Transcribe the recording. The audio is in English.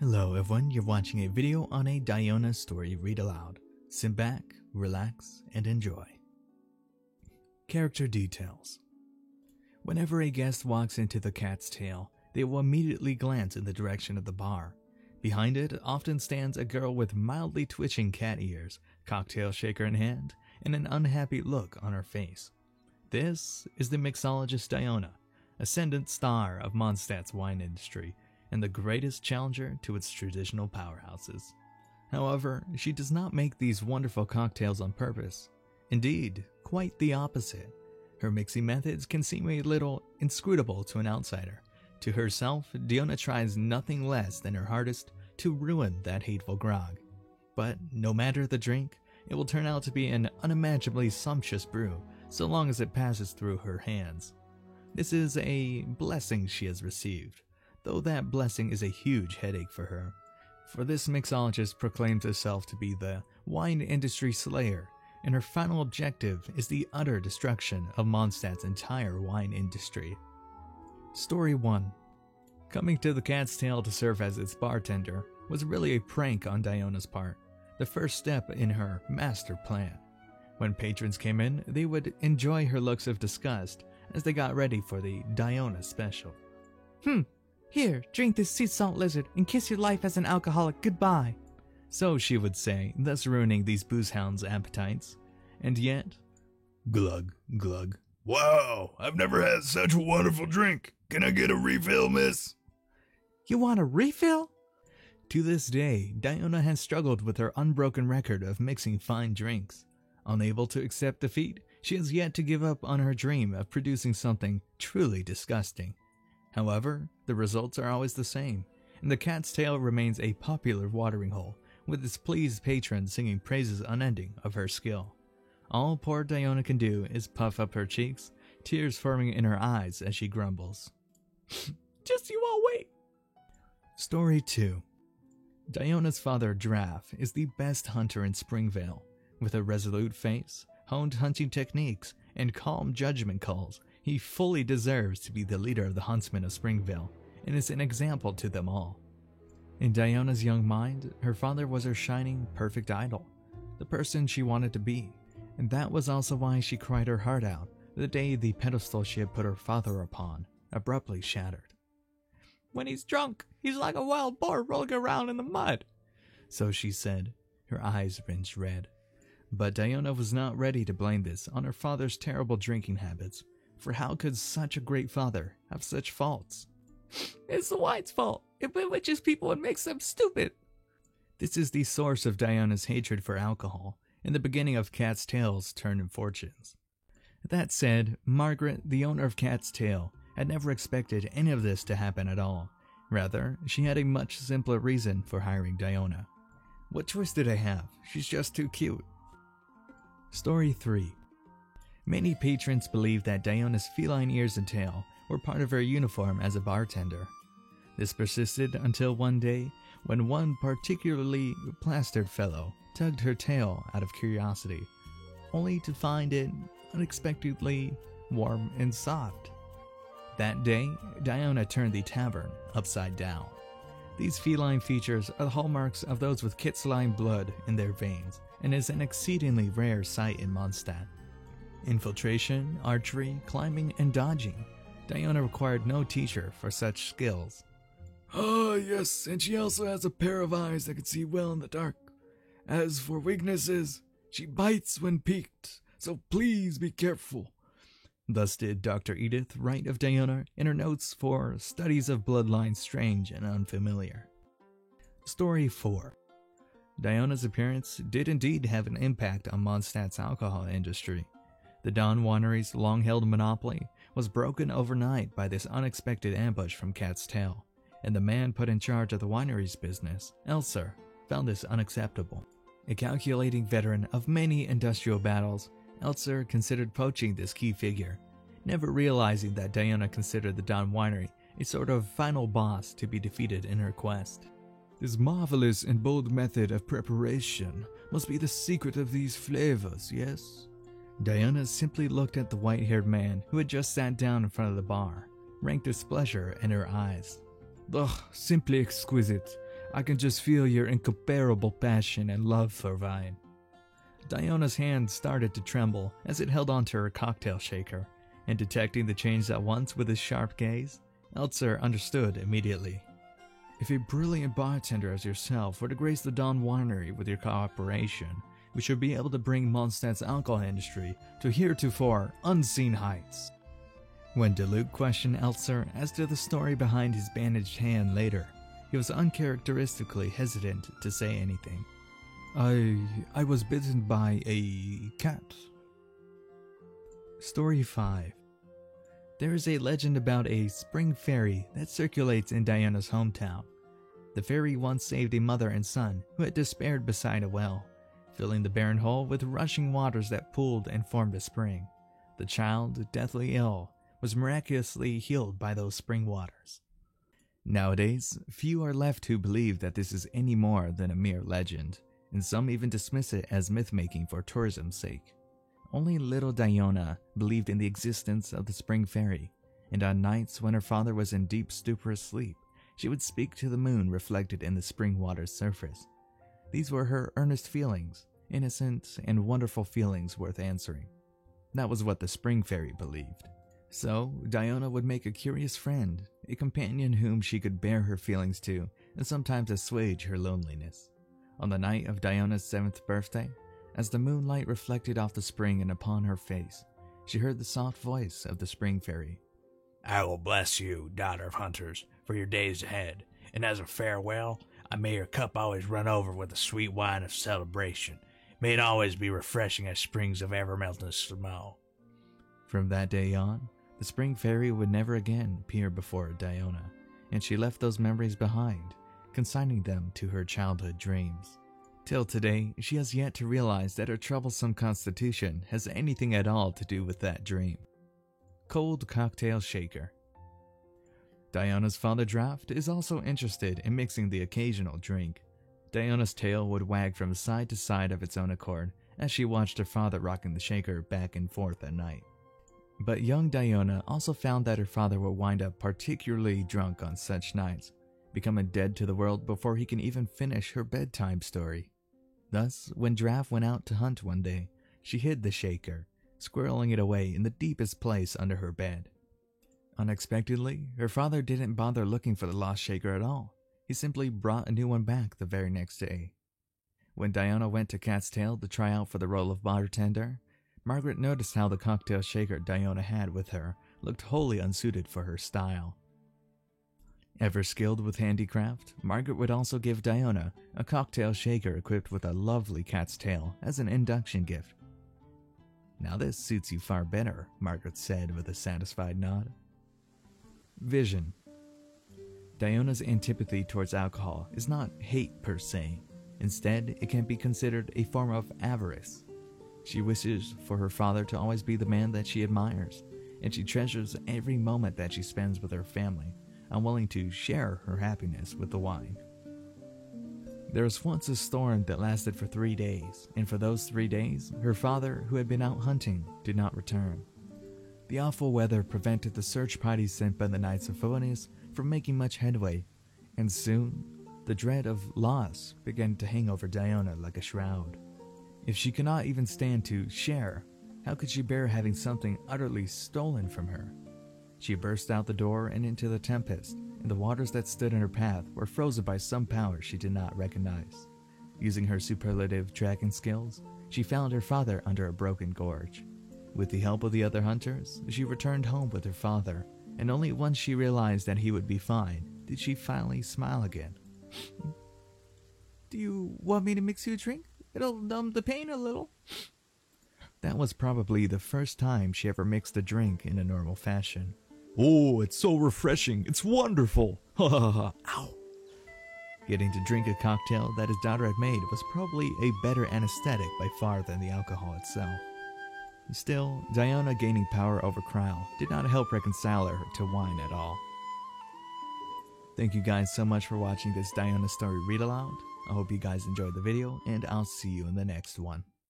Hello everyone, you're watching a video on a Diona story read aloud. Sit back, relax, and enjoy. Character details. Whenever a guest walks into the Cat's Tail, they will immediately glance in the direction of the bar. Behind it often stands a girl with mildly twitching cat ears, cocktail shaker in hand, and an unhappy look on her face. This is the mixologist Diona, ascendant star of Mondstadt's wine industry, and the greatest challenger to its traditional powerhouses. However, she does not make these wonderful cocktails on purpose. Indeed, quite the opposite. Her mixing methods can seem a little inscrutable to an outsider. To herself, Diona tries nothing less than her hardest to ruin that hateful grog. But no matter the drink, it will turn out to be an unimaginably sumptuous brew, so long as it passes through her hands. This is a blessing she has received, though that blessing is a huge headache for her. For this mixologist proclaims herself to be the wine industry slayer, and her final objective is the utter destruction of Mondstadt's entire wine industry. Story 1. Coming to the Cat's Tail to serve as its bartender was really a prank on Diona's part, the first step in her master plan. When patrons came in, they would enjoy her looks of disgust as they got ready for the Diona special. Here, drink this sea salt lizard and kiss your life as an alcoholic goodbye. So she would say, thus ruining these booze hounds' appetites. And yet, glug, glug. Wow, I've never had such a wonderful drink. Can I get a refill, miss? You want a refill? To this day, Diona has struggled with her unbroken record of mixing fine drinks. Unable to accept defeat, she has yet to give up on her dream of producing something truly disgusting. However, the results are always the same, and the Cat's Tail remains a popular watering hole, with its pleased patrons singing praises unending of her skill. All poor Diona can do is puff up her cheeks, tears forming in her eyes as she grumbles. Just you all wait. Story 2. Diona's father, Draff, is the best hunter in Springvale. With a resolute face, honed hunting techniques, and calm judgment calls, he fully deserves to be the leader of the huntsmen of Springvale, and is an example to them all. In Diona's young mind, her father was her shining, perfect idol, the person she wanted to be, and that was also why she cried her heart out the day the pedestal she had put her father upon abruptly shattered. When he's drunk, he's like a wild boar rolling around in the mud. So she said, her eyes ringed red. But Diona was not ready to blame this on her father's terrible drinking habits, for how could such a great father have such faults? It's the wine's fault. It bewitches people and makes them stupid. This is the source of Diona's hatred for alcohol, and the beginning of Cat's Tail's turn in fortunes. That said, Margaret, the owner of Cat's Tail, had never expected any of this to happen at all. Rather, she had a much simpler reason for hiring Diona. What choice did I have? She's just too cute. Story 3. Many patrons believed that Diona's feline ears and tail were part of her uniform as a bartender. This persisted until one day when one particularly plastered fellow tugged her tail out of curiosity, only to find it unexpectedly warm and soft. That day, Diona turned the tavern upside down. These feline features are the hallmarks of those with Kitzline blood in their veins, and is an exceedingly rare sight in Mondstadt. Infiltration, archery, climbing, and dodging. Diona required no teacher for such skills. Ah, yes, and she also has a pair of eyes that can see well in the dark. As for weaknesses, she bites when piqued, so please be careful. Thus did Dr. Edith write of Diona in her notes for Studies of Bloodlines Strange and Unfamiliar. Story 4. Diona's appearance did indeed have an impact on Mondstadt's alcohol industry. The Dawn Winery's long-held monopoly was broken overnight by this unexpected ambush from Cat's Tail, and the man put in charge of the winery's business, Elser, found this unacceptable. A calculating veteran of many industrial battles, Elser considered poaching this key figure, never realizing that Diona considered the Dawn Winery a sort of final boss to be defeated in her quest. This marvelous and bold method of preparation must be the secret of these flavors, yes? Diona simply looked at the white-haired man who had just sat down in front of the bar, rank displeasure in her eyes. Ugh, simply exquisite. I can just feel your incomparable passion and love for wine. Diona's hand started to tremble as it held onto her cocktail shaker, and detecting the change at once with his sharp gaze, Elzer understood immediately. If a brilliant bartender as yourself were to grace the Dawn Winery with your cooperation, we should be able to bring Mondstadt's alcohol industry to heretofore unseen heights. When Diluc questioned Elzer as to the story behind his bandaged hand later, he was uncharacteristically hesitant to say anything. I was bitten by a cat. Story 5. There is a legend about a spring fairy that circulates in Diona's hometown. The fairy once saved a mother and son who had despaired beside a well, filling the barren hole with rushing waters that pooled and formed a spring. The child, deathly ill, was miraculously healed by those spring waters. Nowadays, few are left who believe that this is any more than a mere legend, and some even dismiss it as myth-making for tourism's sake. Only little Diona believed in the existence of the spring fairy, and on nights when her father was in deep stuporous sleep, she would speak to the moon reflected in the spring water's surface. These were her earnest feelings, innocent and wonderful feelings worth answering. That was what the spring fairy believed. So, Diona would make a curious friend, a companion whom she could bear her feelings to, and sometimes assuage her loneliness. On the night of Diona's 7th birthday, as the moonlight reflected off the spring and upon her face, she heard the soft voice of the spring fairy. I will bless you, daughter of hunters, for your days ahead, and as a farewell, may your cup always run over with the sweet wine of celebration. May it always be refreshing as springs of ever-melting snow. From that day on, the spring fairy would never again appear before Diona, and she left those memories behind, consigning them to her childhood dreams. Till today, she has yet to realize that her troublesome constitution has anything at all to do with that dream. Cold Cocktail Shaker. Diona's father Draft is also interested in mixing the occasional drink. Diona's tail would wag from side to side of its own accord as she watched her father rocking the shaker back and forth at night. But young Diona also found that her father would wind up particularly drunk on such nights, becoming dead to the world before he can even finish her bedtime story. Thus, when Draft went out to hunt one day, she hid the shaker, squirreling it away in the deepest place under her bed. Unexpectedly, her father didn't bother looking for the lost shaker at all. He simply brought a new one back the very next day. When Diona went to Cat's Tail to try out for the role of bartender, Margaret noticed how the cocktail shaker Diona had with her looked wholly unsuited for her style. Ever skilled with handicraft, Margaret would also give Diona a cocktail shaker equipped with a lovely cat's tail as an induction gift. Now this suits you far better, Margaret said with a satisfied nod. Vision. Diona's antipathy towards alcohol is not hate per se. Instead, it can be considered a form of avarice. She wishes for her father to always be the man that she admires, and she treasures every moment that she spends with her family, unwilling to share her happiness with the wine. There was once a storm that lasted for 3 days, and for those 3 days, her father, who had been out hunting, did not return. The awful weather prevented the search parties sent by the Knights of Favonius from making much headway, and soon, the dread of loss began to hang over Diona like a shroud. If she could not even stand to share, how could she bear having something utterly stolen from her? She burst out the door and into the tempest, and the waters that stood in her path were frozen by some power she did not recognize. Using her superlative tracking skills, she found her father under a broken gorge. With the help of the other hunters, she returned home with her father, and only once she realized that he would be fine did she finally smile again. Do you want me to mix you a drink? It'll numb the pain a little. That was probably the first time she ever mixed a drink in a normal fashion. Oh, it's so refreshing. It's wonderful. Ha ha ha. Ow. Getting to drink a cocktail that his daughter had made was probably a better anesthetic by far than the alcohol itself. Still, Diona gaining power over Krile did not help reconcile her to wine at all. Thank you guys so much for watching this Diona story read aloud. I hope you guys enjoyed the video, and I'll see you in the next one.